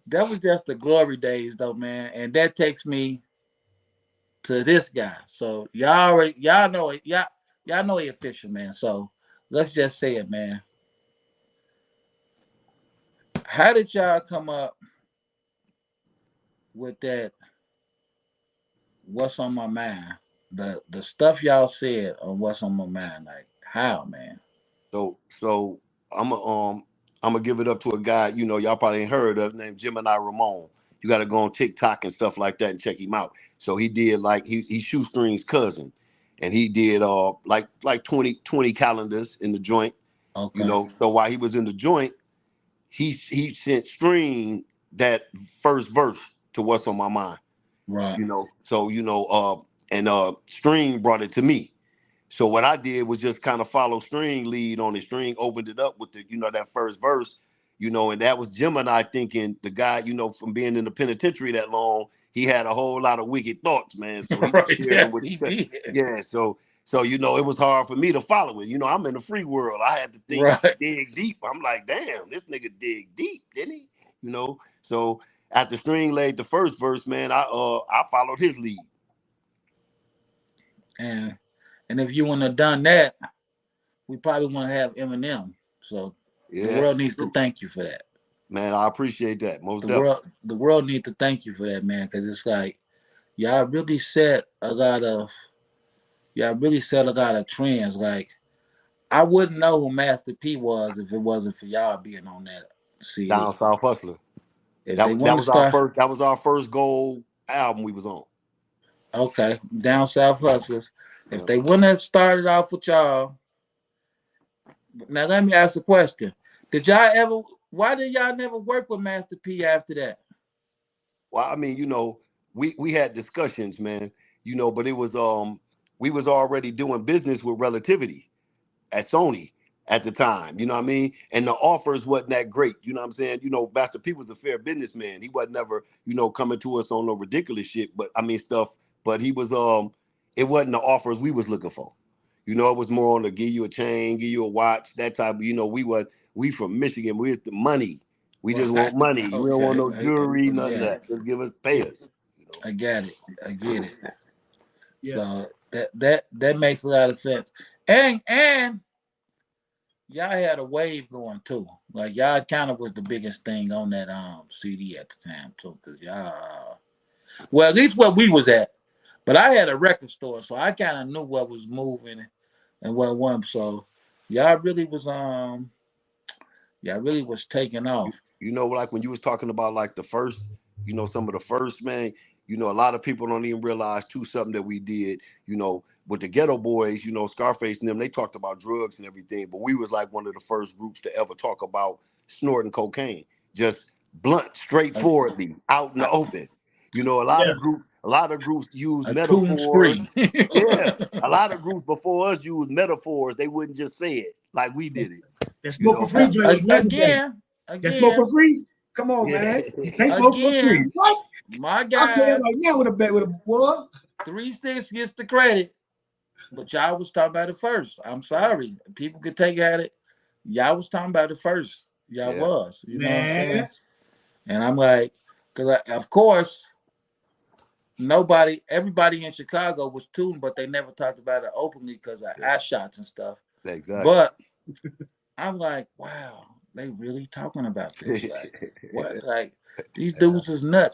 that was just the glory days, though, man. And that takes me to this guy. So y'all know it. Y'all know he official, man. So let's just say it, man. How did y'all come up with that? What's on my mind? The stuff y'all said on what's on my mind. Like how, man? So I'm a, um I'm gonna give it up to a guy, y'all probably ain't heard of, named Gemini Ramon. You got to go on TikTok and stuff like that and check him out. So he did, like, he shoestrings cousin, and he did like 20 calendars in the joint. Okay. So while he was in the joint, he sent Stream that first verse to What's on My Mind. Right. So and Stream brought it to me. So what I did was just kind of follow String lead on it. String opened it up with that first verse, and that was Gemini thinking, the guy, from being in the penitentiary that long, he had a whole lot of wicked thoughts, man. So he just Right. shared them Yes, with, he did. yeah. So it was hard for me to follow it. I'm in the free world. I had to think, Right. dig deep. I'm like, damn, this nigga dig deep, didn't he? So after String laid the first verse, man, I followed his lead. And and if you wouldn't have done that, we probably wouldn't have Eminem. So the Yeah, world needs to true. thank you for that. Man, I appreciate that. Most The definitely. world needs to thank you for that, man, because it's like y'all really set a lot of y'all really set a lot of trends. Like I wouldn't know who Master P was if it wasn't for y'all being on that CD. Down South Hustler. If That they was that wouldn't have was our started, first that was our first gold album we was on. okay, down South Hustlers. If Yeah. they wouldn't have started off with y'all, now let me ask a question: Did y'all ever? Why did y'all never work with Master P after that? Well, I mean, we had discussions, man. But it was we was already doing business with Relativity at Sony at the time. You know what I mean? And the offers wasn't that great. You know what I'm saying? Master P was a fair businessman. He wasn't never, coming to us on no ridiculous shit, but I mean stuff. But he was it wasn't the offers we was looking for. It was more on the give you a chain, give you a watch, that type of, we from Michigan. We're the money. We just Right. want money. We don't want Okay. no jewelry, I none of get it. that. Just give us, pay us. I get it. I get it. Yeah. So that makes a lot of sense. And y'all had a wave going too. Like y'all kind of was the biggest thing on that CD at the time too, cause y'all. Well, at least where we was at. But I had a record store, so I kind of knew what was moving and what wasn't. So y'all really was y'all really was taking off. Like when you was talking about like the first, some of the first, man, a lot of people don't even realize too something that we did, with the Ghetto Boys, Scarface and them, they talked about drugs and everything, but we was like one of the first groups to ever talk about snorting cocaine, just blunt, A, straightforwardly, out in the open. Yeah. A lot of groups use a tomb metaphors. spree. Yeah, a lot of groups before us use metaphors. They wouldn't just say it like we did it. That You smoke for know. free joint was legendary. Again, That smoke for again, free. Come on, Yeah. man. You can't smoke for free. again. What? My I'll tell you guys, right now with a bet with a boy. 3-6 gets the credit, but y'all was talking about it first. I'm sorry. People could take at it. Y'all was talking about it first. Y'all Yeah. was. You know what I'm Man. saying? And I'm like, because of course, everybody in Chicago was tuned, but they never talked about it openly because of Yeah. eye shots and stuff. Exactly. But I'm like, wow, they really talking about this. Like, what? Like, these dudes is nuts.